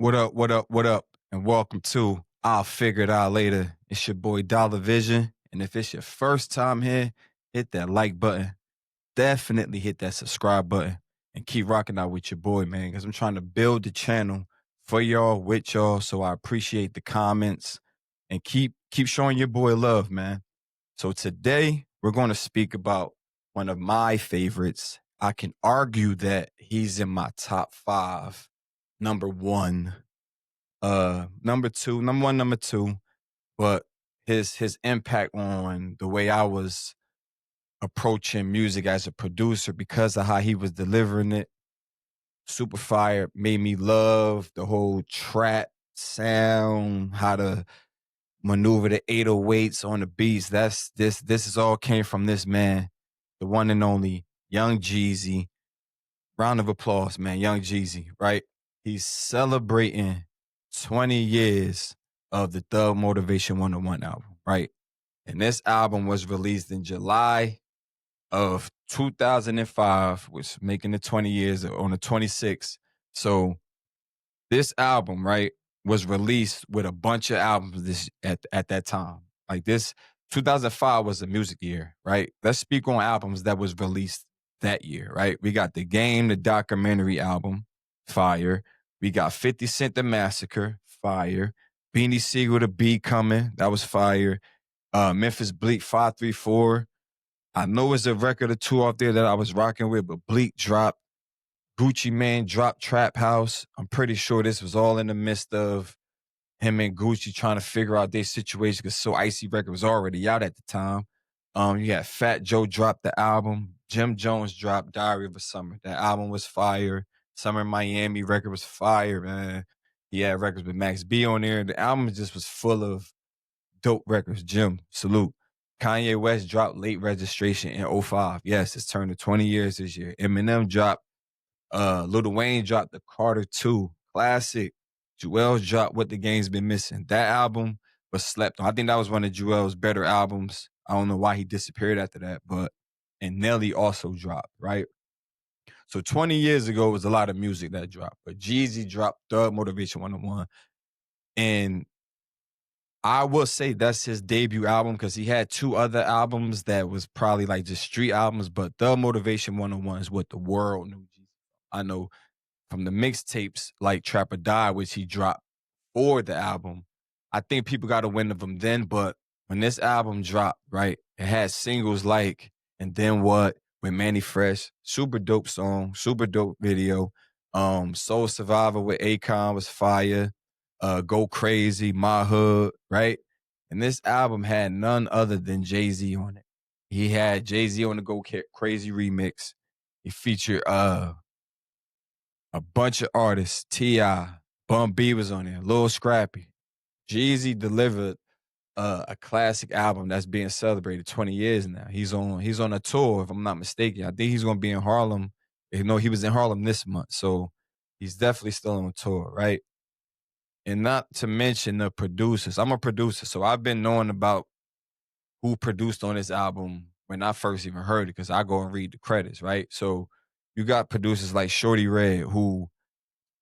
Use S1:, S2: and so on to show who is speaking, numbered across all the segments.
S1: What up, what up, what up? And welcome to I'll Figure It Out Later. It's your boy DollaVision. And if it's your first time here, hit that like button. Definitely hit that subscribe button and keep rocking out with your boy, man. Because I'm trying to build the channel for y'all, with y'all. So I appreciate the comments and keep showing your boy love, man. So today we're going to speak about one of my favorites. I can argue that he's in my top five. Number one, number two, number one, number two, but his impact on the way I was approaching music as a producer because of how he was delivering it, super fire, made me love the whole trap sound, how to maneuver the 808s on the beats. This is all came from this man, the one and only Young Jeezy. Round of applause, man. Young Jeezy, right? He's celebrating 20 years of the Thug Motivation 101 album, right? And this album was released in July of 2005, which making it 20 years on the 26th. So this album, right, was released with a bunch of albums at that time. Like this 2005 was a music year, right? Let's speak on albums that was released that year, right? We got The Game, the documentary album, fire. We got 50 Cent the Massacre, fire. Beanie Siegel the Beat Coming, that was fire. Memphis Bleak 534. I know it's a record or two off there that I was rocking with, but Bleak dropped. Gucci Mane dropped Trap House. I'm pretty sure this was all in the midst of him and Gucci trying to figure out their situation because So Icy record was already out at the time. You had Fat Joe drop the album. Jim Jones dropped Diary of a Summer. That album was fire. Summer in Miami record was fire, man. He had records with Max B on there. The album just was full of dope records. Jim, salute. Kanye West dropped Late Registration in '05. Yes, it's turned to 20 years this year. Eminem dropped Lil Wayne dropped the Carter 2 classic. Jewel's dropped What the Game's Been Missing. That album was slept on. I think that was one of Jewel's better albums. I don't know why he disappeared after that, but and Nelly also dropped, right? So 20 years ago was a lot of music that dropped, but Jeezy dropped Thug Motivation 101. And I will say that's his debut album because he had two other albums that was probably like just street albums, but Thug Motivation 101 is what the world knew Jeezy. I know from the mixtapes like Trap or Die, which he dropped for the album. I think people got a wind of him then, but when this album dropped, right, it had singles like And Then What with Manny Fresh, super dope song, super dope video. Soul Survivor with Akon was fire. Go Crazy, My Hood, right? And this album had none other than Jay-Z on it. He had Jay-Z on the Go Crazy remix. He featured a bunch of artists. T.I., Bun B was on there, Lil Scrappy. Jeezy delivered a classic album that's being celebrated 20 years now. He's on a tour, if I'm not mistaken. I think he's gonna be in Harlem. You know, he was in Harlem this month, so he's definitely still on tour, right? And not to mention the producers. I'm a producer, so I've been knowing about who produced on this album when I first even heard it, because I go and read the credits, right? So you got producers like Shorty Red, who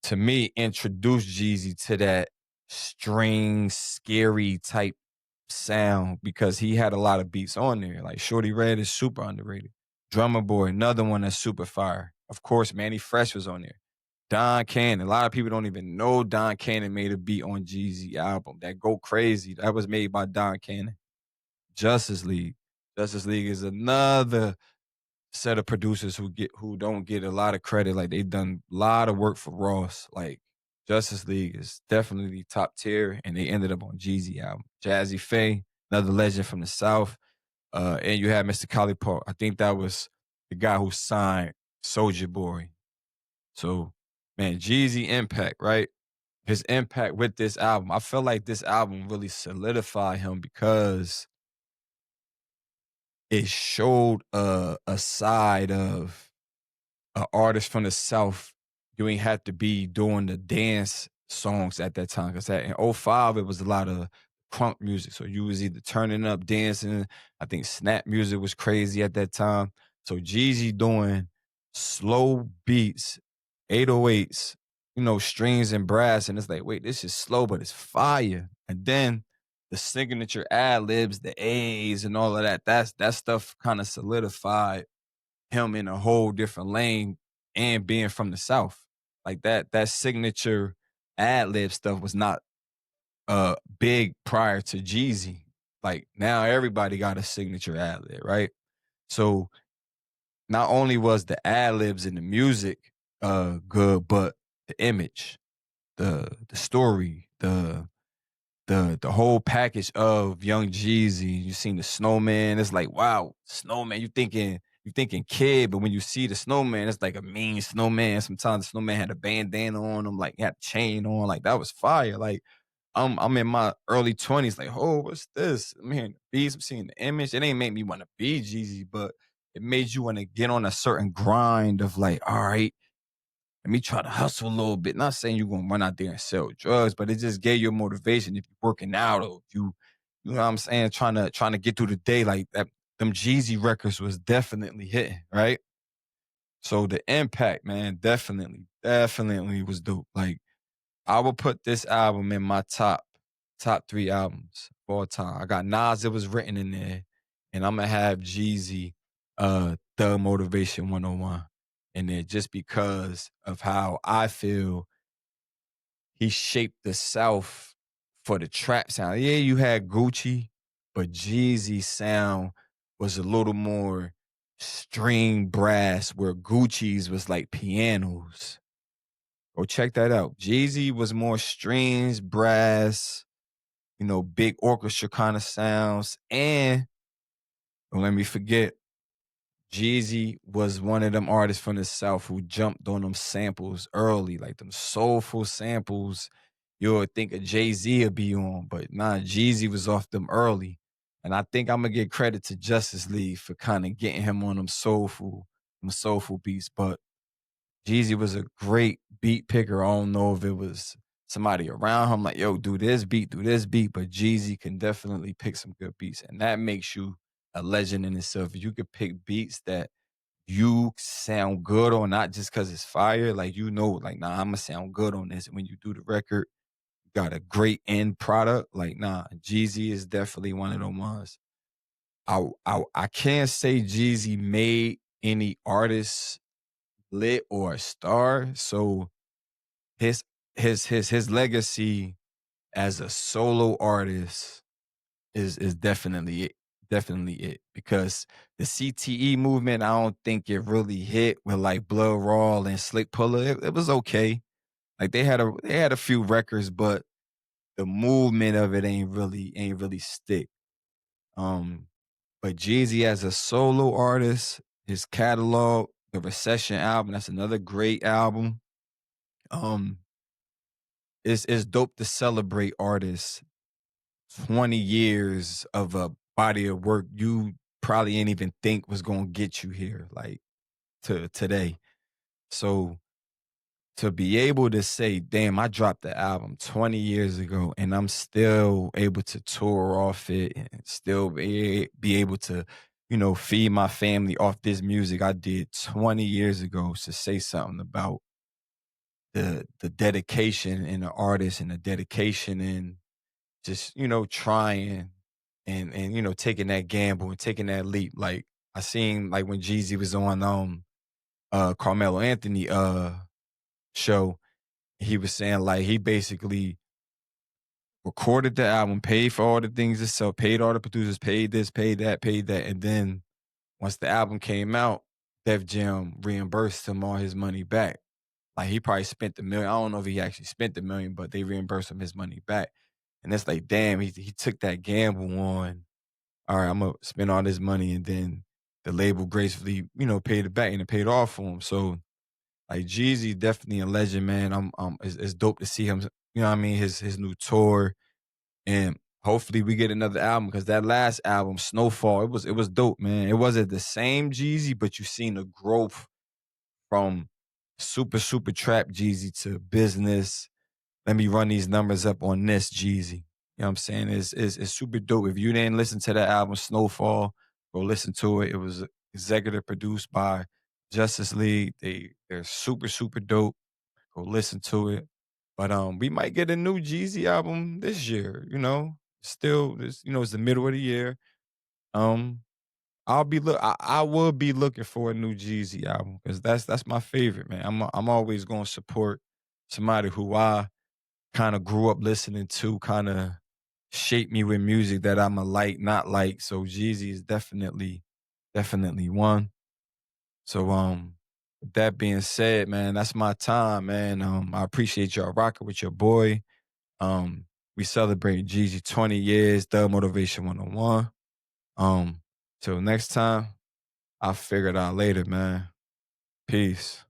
S1: to me introduced Jeezy to that string, scary type sound because he had a lot of beats on there. Like Shorty Red is super underrated. Drummer Boy, another one that's super fire. Of course, Manny Fresh was on there. Don Cannon. A lot of people don't even know Don Cannon made a beat on Jeezy album. That Go Crazy, that was made by Don Cannon. Justice League. Justice League is another set of producers who don't get a lot of credit. Like they've done a lot of work for Ross. Like Justice League is definitely top tier, and they ended up on Jeezy album. Jazzy Faye, another legend from the South. And you had Mr. Collie Park. I think that was the guy who signed Soulja Boy. So, man, Jeezy impact, right? His impact with this album. I feel like this album really solidified him because it showed a side of an artist from the South. You ain't have to be doing the dance songs at that time. Because in '05, it was a lot of crunk music. So you was either turning up, dancing. I think snap music was crazy at that time. So Jeezy doing slow beats, 808s, strings and brass, and it's like, wait, this is slow, but it's fire. And then the signature ad libs, the A's and all of that, that stuff kind of solidified him in a whole different lane and being from the South. Like that signature ad lib stuff was not big prior to Jeezy. Like now everybody got a signature ad lib, right? So not only was the ad libs and the music good, but the image, the story, the whole package of Young Jeezy. You seen the snowman, it's like, wow, snowman. You thinking kid, but when you see the snowman, it's like a mean snowman. Sometimes the snowman had a bandana on him, like he had a chain on, like that was fire. Like I'm in my early 20s, like, oh, what's this? I'm hearing the beats, I'm seeing the image. It ain't make me want to be Jeezy, but it made you want to get on a certain grind of like, all right, let me try to hustle a little bit. Not saying you're gonna run out there and sell drugs, but it just gave you motivation if you're working out or if you know what I'm saying, trying to get through the day like that. Them Jeezy records was definitely hitting, right? So the impact, man, definitely was dope. Like I would put this album in my top three albums of all time. I got Nas, it was written in there, and I'm gonna have Jeezy, Thug Motivation 101 in there just because of how I feel he shaped the South for the trap sound. Yeah, you had Gucci, but Jeezy's sound was a little more string brass, where Gucci's was like pianos. Go check that out. Jeezy was more strings, brass, big orchestra kind of sounds. And don't let me forget, Jeezy was one of them artists from the South who jumped on them samples early, like them soulful samples. You would think a Jay-Z would be on, but nah, Jeezy was off them early. And I think I'm gonna give credit to Justice League for kind of getting him on them soulful beats. But Jeezy was a great beat picker. I don't know if it was somebody around him like, yo, do this beat. But Jeezy can definitely pick some good beats. And that makes you a legend in itself. You could pick beats that you sound good on, not just because it's fire. Like, like, nah, I'm going to sound good on this. And when you do the record, you got a great end product. Like, nah, Jeezy is definitely one of them ones. I can't say Jeezy made any artists lit or a star. So his his legacy as a solo artist is definitely it. Definitely it. Because the CTE movement, I don't think it really hit with like Blood Raw and Slick Puller. It was okay. Like they had a few records, but the movement of it ain't really stick. Um, but Jeezy as a solo artist, his catalog, the Recession album, that's another great album. Um, it's dope to celebrate artists 20 years of a body of work you probably ain't even think was gonna get you here, like to today. So to be able to say, damn, I dropped the album 20 years ago and I'm still able to tour off it and still be able to, feed my family off this music I did 20 years ago, to say something about the dedication in the artist and the dedication in just, trying and taking that gamble and taking that leap. Like I seen like when Jeezy was on Carmelo Anthony show, he was saying like he basically recorded the album, paid for all the things to sell, paid all the producers, paid this, paid that, and then once the album came out, Def Jam reimbursed him all his money back. Like he probably spent the million. I don't know if he actually spent the million, but they reimbursed him his money back. And it's like, damn, he took that gamble on, all right, I'm gonna spend all this money, and then the label gracefully, paid it back and it paid off for him. So like Jeezy, definitely a legend, man. It's dope to see him. You know what I mean? His new tour, and hopefully we get another album, because that last album, Snowfall, it was dope, man. It wasn't the same Jeezy, but you seen the growth from super trap Jeezy to business. Let me run these numbers up on this Jeezy. You know what I'm saying? It's super dope. If you didn't listen to that album, Snowfall, go listen to it. It was executive produced by Justice League. They're super dope. Go listen to it. But we might get a new Jeezy album this year, Still this, it's the middle of the year. Um I will be looking for a new Jeezy album because that's my favorite, man. I'm always gonna support somebody who I kind of grew up listening to, kind of shaped me with music that I'm a like, not like. So Jeezy is definitely one. So with that being said, man, that's my time, man. I appreciate y'all rocking with your boy. We celebrate Jeezy 20 years, Thug Motivation 101. Till next time, I'll figure it out later, man. Peace.